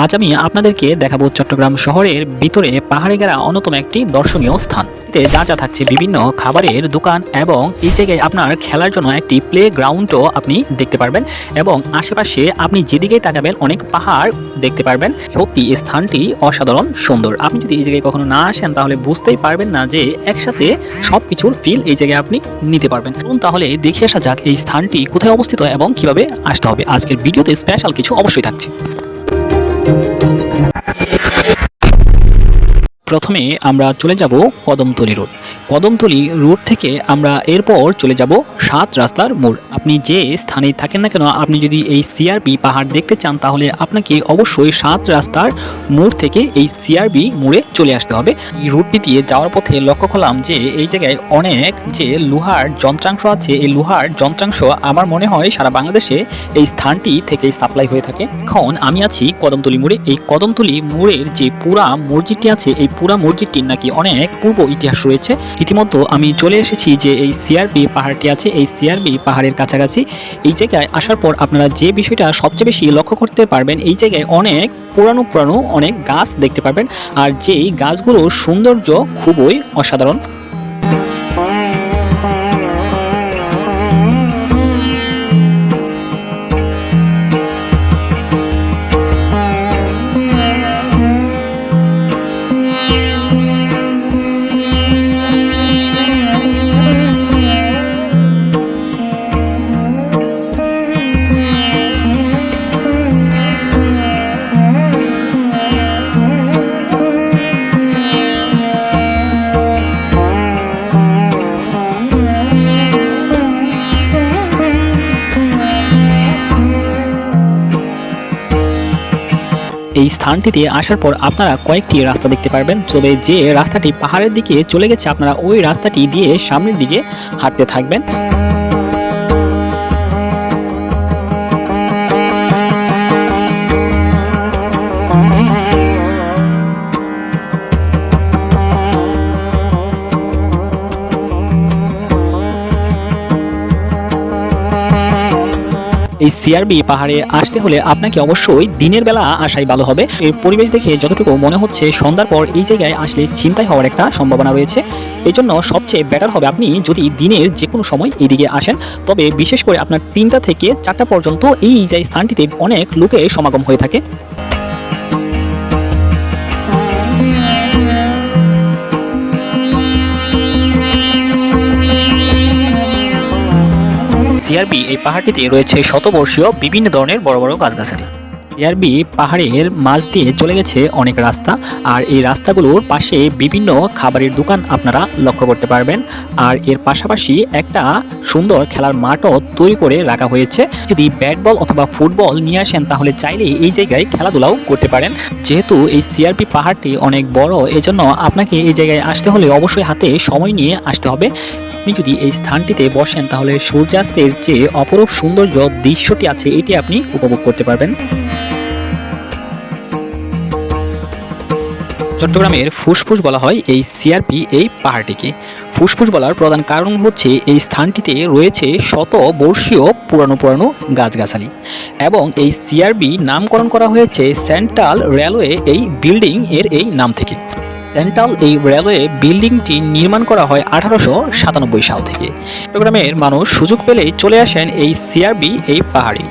আজ আমি আপনাদেরকে দেখাবো চট্টগ্রাম শহরের ভিতরে পাহাড়ে ঘেরা অন্যতম একটি দর্শনীয় স্থান। এতে যা যা থাকছে বিভিন্ন খাবারের দোকান এবং এই জায়গায় আপনার খেলার জন্য একটি প্লে গ্রাউন্ডও আপনি দেখতে পারবেন এবং আশেপাশে আপনি যেদিকেই তাকাবেন অনেক পাহাড় দেখতে পারবেন। সত্যি এই স্থানটি অসাধারণ সুন্দর। আপনি যদি এই জায়গায় কখনো না আসেন তাহলে বুঝতেই পারবেন না যে একসাথে সবকিছুর ফিল এই জায়গায় আপনি নিতে পারবেন। তাহলে দেখে আসা যাক এই স্থানটি কোথায় অবস্থিত এবং কিভাবে আসতে হবে। আজকের ভিডিওতে স্পেশাল কিছু অবশ্যই থাকছে। প্রথমে আমরা চলে যাব কদমতলী রোড। কদমতলী রোড থেকে আমরা এরপর চলে যাব 7 রাস্তার মোড়। আপনি যে স্থানে থাকেন না কেন, আপনি যদি এই সিআরবি পাহাড় দেখতে চান তাহলে আপনাকে অবশ্যই 7 রাস্তার মোড় থেকে এই সিআরবি মোড়ে চলে আসতে হবে। এই রুটটি দিয়ে যাওয়ার পথে লক্ষ্য করলাম যে এই জায়গায় অনেক যে লোহার যন্ত্রাংশ আছে, এই লোহার যন্ত্রাংশ আমার মনে হয় সারা বাংলাদেশে এই স্থানটি থেকে সাপ্লাই হয়ে থাকে। এখন আমি আছি কদমতলী মোড়ে। এই কদমতলী মোড়ের যে পুরা মসজিদটি আছে, এই পুরা মসজিদটির নাকি অনেক পূর্ব ইতিহাস রয়েছে। ইতিমধ্যে আমি চলে এসেছি যে এই সিআরবি পাহাড়টি আছে, এই সিআরবি পাহাড়ের কাছাকাছি। এই জায়গায় আসার পর আপনারা যে বিষয়টা সবচেয়ে বেশি লক্ষ্য করতে পারবেন, এই জায়গায় অনেক পুরানো অনেক গাছ দেখতে পারবেন, আর যেই গাছগুলোর সৌন্দর্য খুবই অসাধারণ। এই স্থানটিতে আসার পর আপনারা কয়েকটি রাস্তা দেখতে পারবেন, তবে যে রাস্তাটি পাহাড়ের দিকে চলে গেছে আপনারা ওই রাস্তাটি দিয়ে সামনের দিকে হাঁটতে থাকবেন। এই সিআরবি পাহাড়ে আসতে হলে আপনাকে অবশ্যই দিনের বেলা আসাই ভালো হবে। এই পরিবেশ দেখে যতটুকু মনে হচ্ছে সন্ধ্যার পর এই জায়গায় আসলে ছিনতাই হওয়ার একটা সম্ভাবনা রয়েছে। এই জন্য সবচেয়ে বেটার হবে আপনি যদি দিনের যে কোনো সময় এইদিকে আসেন। তবে বিশেষ করে আপনার 3টা থেকে 4টা পর্যন্ত এই যে স্থানটিতে অনেক লোকের সমাগম হয়ে থাকে। সিআরবি এই পাহাড়টিতে রয়েছে শতবর্ষীয় বিভিন্ন ধরনের বড় বড় গাছগাছালি। সিআরবি পাহাড়ের মাঝ দিয়ে চলে গেছে অনেক রাস্তা, আর এই রাস্তাগুলোর পাশে বিভিন্ন খাবারের দোকান আপনারা লক্ষ্য করতে পারবেন। আর এর পাশাপাশি একটা সুন্দর খেলার মাঠও তৈরি করে রাখা হয়েছে। যদি ব্যাট বল অথবা ফুটবল নিয়ে আসেন তাহলে চাইলে এই জায়গায় খেলাধুলাও করতে পারেন। যেহেতু এই সিআরবি পাহাড়টি অনেক বড়, এজন্য আপনাকে এই জায়গায় আসতে হলে অবশ্যই হাতে সময় নিয়ে আসতে হবে। আপনি যদি এই স্থানটিতে বসেন তাহলে সূর্যাস্তের যে অপরূপ সৌন্দর্য দৃশ্যটি আছে এটি আপনি উপভোগ করতে পারবেন। চট্টগ্রামের ফুসফুস বলা হয় এই সিআরবি এই পাহাড়টিকে। ফুসফুস বলার প্রধান কারণ হচ্ছে এই স্থানটিতে রয়েছে শতবর্ষীয় পুরানো গাছগাছালি এবং এই সিআরবি নামকরণ করা হয়েছে সেন্ট্রাল রেলওয়ে এই বিল্ডিং এর এই নাম থেকে। সেন্ট্রাল এই রেলওয়ে বিল্ডিংটি নির্মাণ করা হয় 1897 সাল থেকে। চট্টগ্রামের মানুষ সুযোগ পেলেই চলে আসেন এই সিআরবি এই পাহাড়ে।